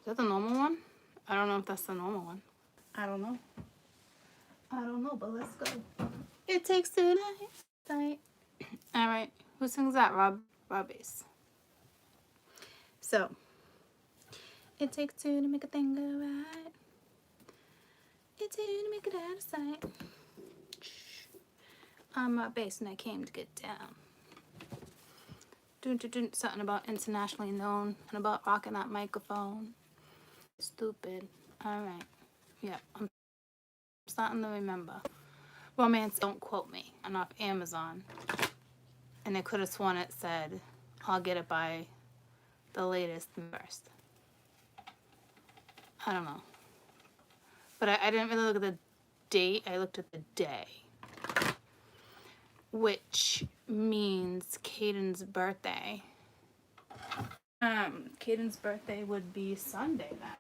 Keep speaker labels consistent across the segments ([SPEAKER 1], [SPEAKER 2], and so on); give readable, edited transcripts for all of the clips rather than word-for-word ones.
[SPEAKER 1] Is that the normal one? I don't know if that's the normal one. I don't know. I don't know, but let's go. It takes two nights. All right. Who sings that? Rob Bass. So, it takes two to make a thing go right. It takes two to make it out of sight. I'm Rob Bass and I came to get down. Something about internationally known and about rocking that microphone. Stupid. Alright. Yeah, I'm starting to remember. Romance Don't Quote Me. And off Amazon. And I could have sworn it said, I'll get it by the latest and first. I don't know. But I didn't really look at the date. I looked at the day. Which means Caden's birthday. Caden's birthday would be Sunday then.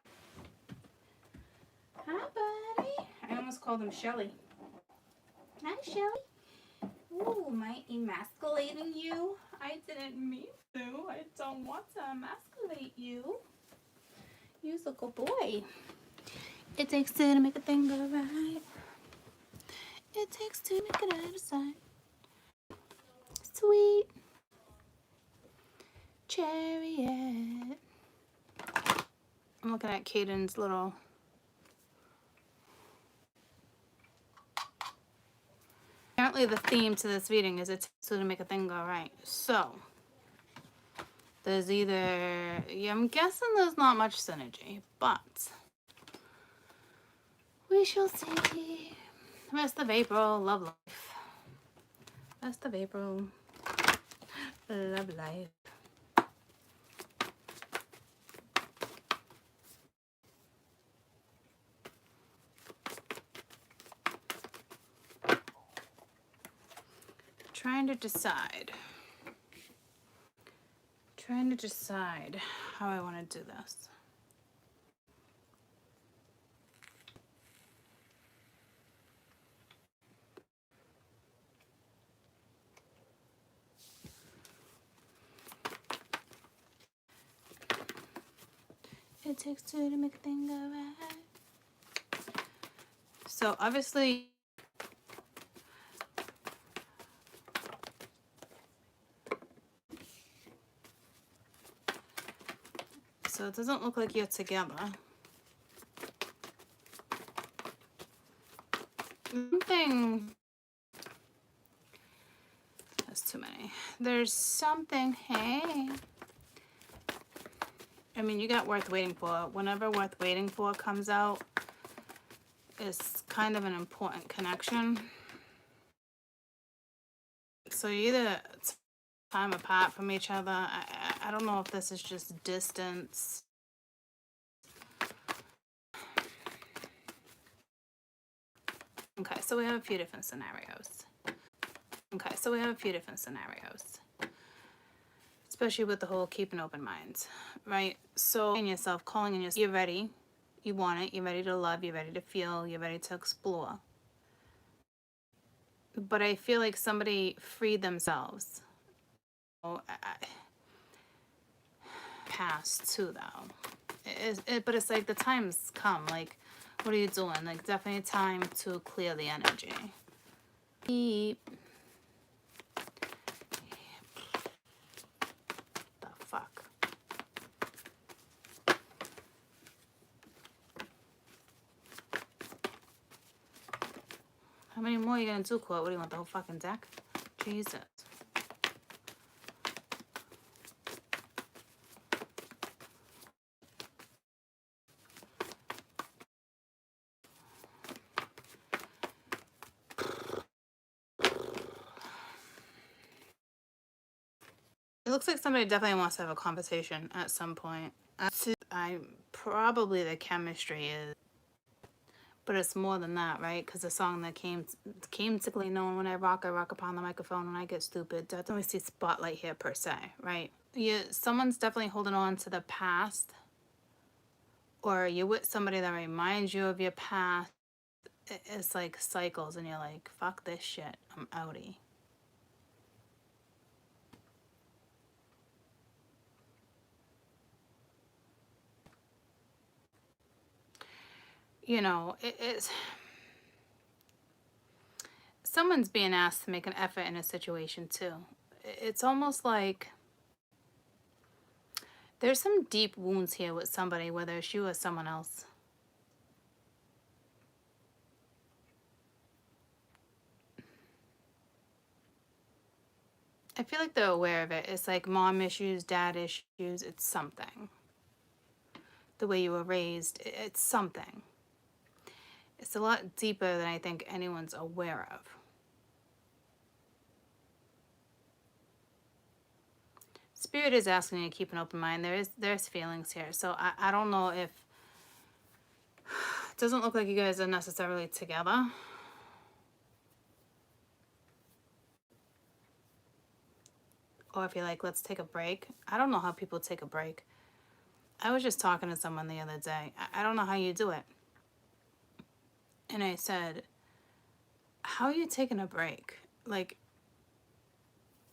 [SPEAKER 1] Hi, buddy. I almost called him Shelly. Hi, Shelly. Ooh, am I emasculating you? I didn't mean to. I don't want to emasculate you. You're a good boy. It takes two to make a thing go right. It takes two to make it out of sight. Sweet chariot. I'm looking at Caden's little... Apparently the theme to this reading is it takes two to make a thing go right. So, there's either... Yeah, I'm guessing there's not much synergy, but... we shall see. Rest of April, love life. Rest of April, love life. Trying to decide how I want to do this. It takes two to make a thing go right. So obviously, so it doesn't look like you're together. Something, that's too many. There's something, hey. I mean, you got Worth Waiting For. Whenever Worth Waiting For comes out, it's kind of an important connection. So you either time apart from each other. I don't know if this is just distance. Okay, so we have a few different scenarios. Especially with the whole keep an open mind, right? So in yourself, calling in yourself, you're ready, you want it, you're ready to love, you're ready to feel, you're ready to explore. But I feel like somebody freed themselves. Past too, though. But it's like the time's come. Like, what are you doing? Like, definitely time to clear the energy. Beep. The fuck. How many more are you gonna do, Court? What do you want, the whole fucking deck? Jesus. It looks like somebody definitely wants to have a conversation at some point. Probably the chemistry is, but it's more than that, right? Because the song that came typically known when I rock upon the microphone when I get stupid. Don't really see spotlight here per se, right? Someone's definitely holding on to the past, or you're with somebody that reminds you of your past. It's like cycles, and you're like, fuck this shit, I'm outie. you know, it's someone's being asked to make an effort in a situation too. It's almost like there's some deep wounds here with somebody, whether it's you or someone else. I feel like they're aware of it. It's like mom issues, dad issues. It's something. The way you were raised, it's something. It's a lot deeper than I think anyone's aware of. Spirit is asking you to keep an open mind. There's feelings here. So I don't know if... It doesn't look like you guys are necessarily together. Or if you're like, let's take a break. I don't know how people take a break. I was just talking to someone the other day. I don't know how you do it. And I said, how are you taking a break? Like,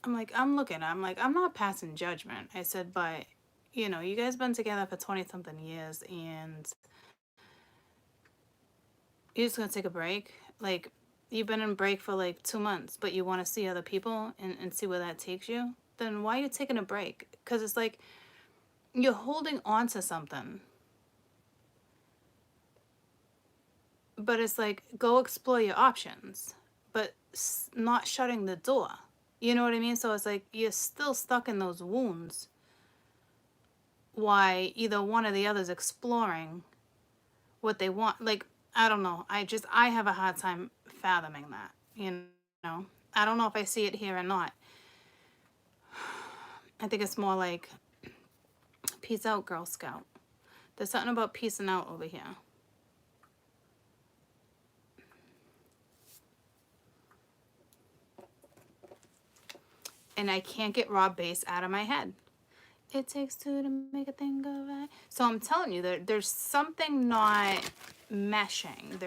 [SPEAKER 1] I'm like, I'm not passing judgment. I said, but, you know, you guys been together for 20-something years and you're just going to take a break? Like, you've been in break for like 2 months, but you want to see other people and see where that takes you? Then why are you taking a break? Because it's like you're holding on to something. But it's like, go explore your options, but not shutting the door. You know what I mean? So it's like you're still stuck in those wounds. Why either one or the other is exploring what they want. Like, I don't know. I have a hard time fathoming that. You know? I don't know if I see it here or not. I think it's more like, peace out, Girl Scout. There's something about peacing out over here. And I can't get raw bass out of my head. It takes two to make a thing go right. So I'm telling you, there's something not meshing.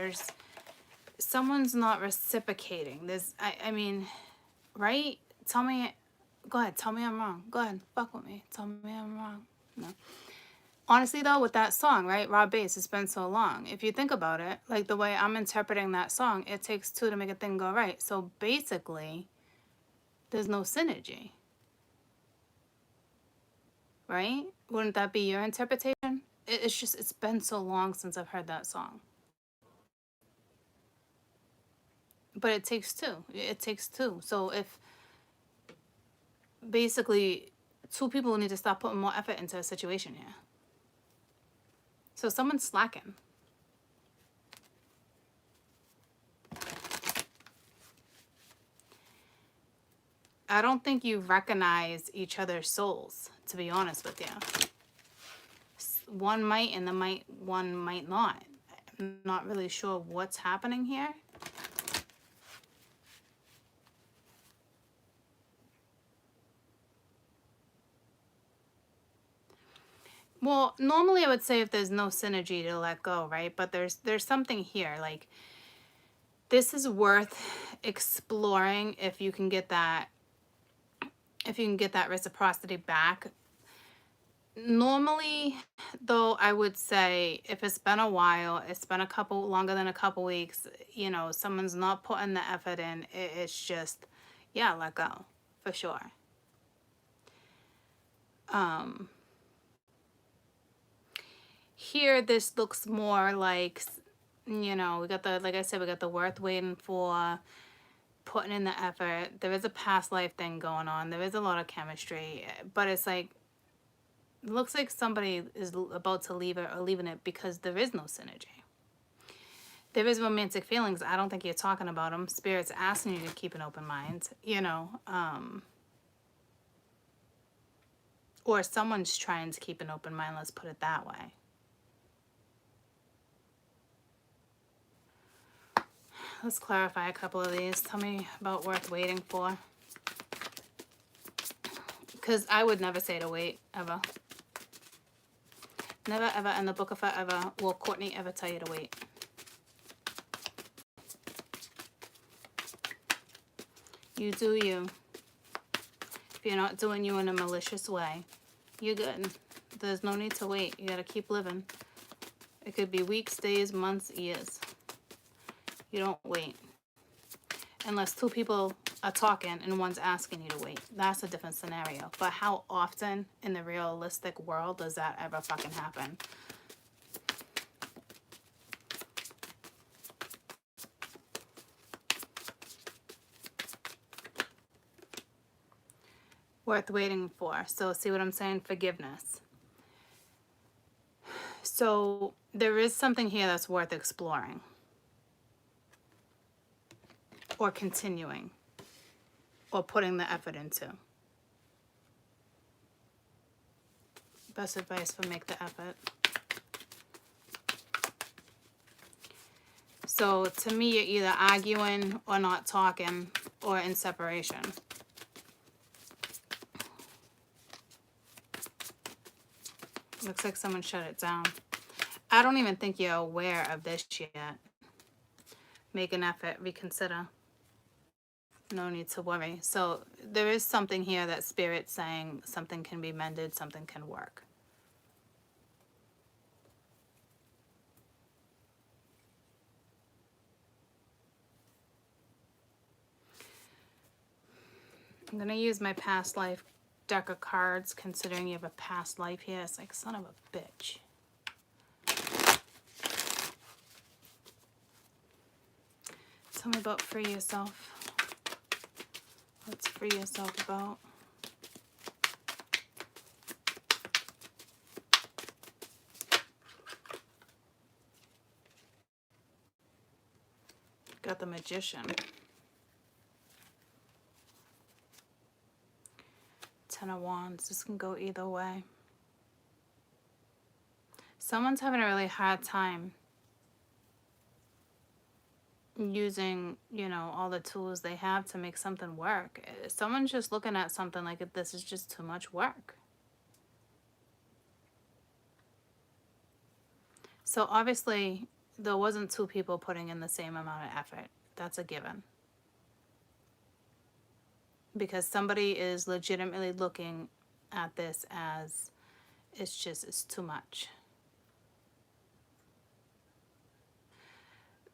[SPEAKER 1] Someone's not reciprocating. I mean, right? Tell me, go ahead, tell me I'm wrong. Go ahead, fuck with me. Tell me I'm wrong. No. Honestly though, with that song, right? Raw bass, it's been so long. If you think about it, like the way I'm interpreting that song, it takes two to make a thing go right. So basically, there's no synergy. Right? Wouldn't that be your interpretation? It's been so long since I've heard that song. But it takes two. It takes two. So if basically two people need to stop putting more effort into a situation here. So someone's slacking. I don't think you recognize each other's souls, to be honest with you. One might and one might not. I'm not really sure what's happening here. Well, normally I would say if there's no synergy to let go, right? But there's something here. Like, this is worth exploring if you can get that reciprocity back. Normally, though, I would say if it's been a while, it's been longer than a couple weeks, you know, someone's not putting the effort in, it's just, yeah, let go, for sure. Here, this looks more like, you know, we got like I said, we got the worth waiting for, putting in the effort. There is a past life thing going on. There is a lot of chemistry, but it's like, it looks like somebody is about to leave it or leaving it because there is no synergy. There is romantic feelings. I don't think you're talking about them. Spirit's asking you to keep an open mind, you know. Or someone's trying to keep an open mind. Let's put it that way. Let's clarify a couple of these. Tell me about worth waiting for. Because I would never say to wait, ever. Never, ever in the book of forever will Courtney ever tell you to wait. You do you. If you're not doing you in a malicious way, you're good. There's no need to wait. You gotta keep living. It could be weeks, days, months, years. You don't wait. Unless two people are talking and one's asking you to wait. That's a different scenario. But how often in the realistic world does that ever fucking happen? Worth waiting for. So see what I'm saying? Forgiveness. So there is something here that's worth exploring. Or continuing. Or putting the effort into. Best advice for make the effort. So to me, you're either arguing or not talking or in separation. Looks like someone shut it down. I don't even think you're aware of this yet. Make an effort, reconsider. No need to worry. So there is something here that Spirit's saying something can be mended, something can work. I'm going to use my past life deck of cards, considering you have a past life here. It's like, son of a bitch. Tell me about free yourself. What's free yourself about? Got the Magician. 10 of Wands. This can go either way. Someone's having a really hard time using, you know, all the tools they have to make something work. Someone's just looking at something like this is just too much work. So obviously there wasn't two people putting in the same amount of effort. That's a given. Because somebody is legitimately looking at this as it's too much.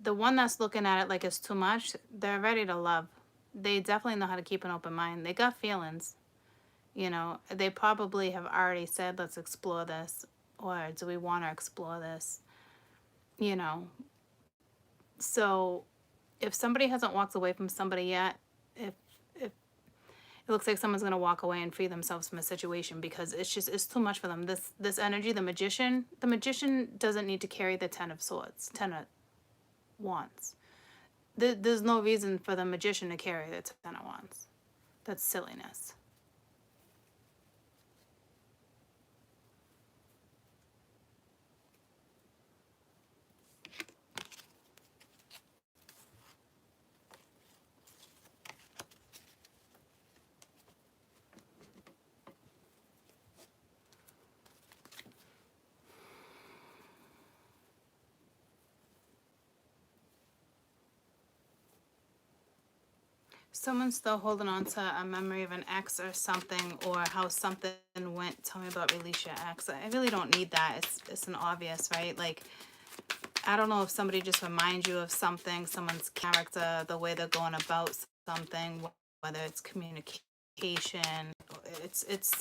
[SPEAKER 1] The one that's looking at it like it's too much, they're ready to love. They definitely know how to keep an open mind. They got feelings. You know, they probably have already said, let's explore this. Or do we want to explore this? You know. So if somebody hasn't walked away from somebody yet, if it looks like someone's going to walk away and free themselves from a situation because it's too much for them. This energy, the magician doesn't need to carry the 10 of swords, 10 of wands. There's no reason for the magician to carry the 10 of wands. That's silliness. Someone's still holding on to a memory of an ex or something, or how something went. Tell me about release your ex. I really don't need that. It's an obvious, right? Like, I don't know if somebody just reminds you of something, someone's character, the way they're going about something, whether it's communication. It's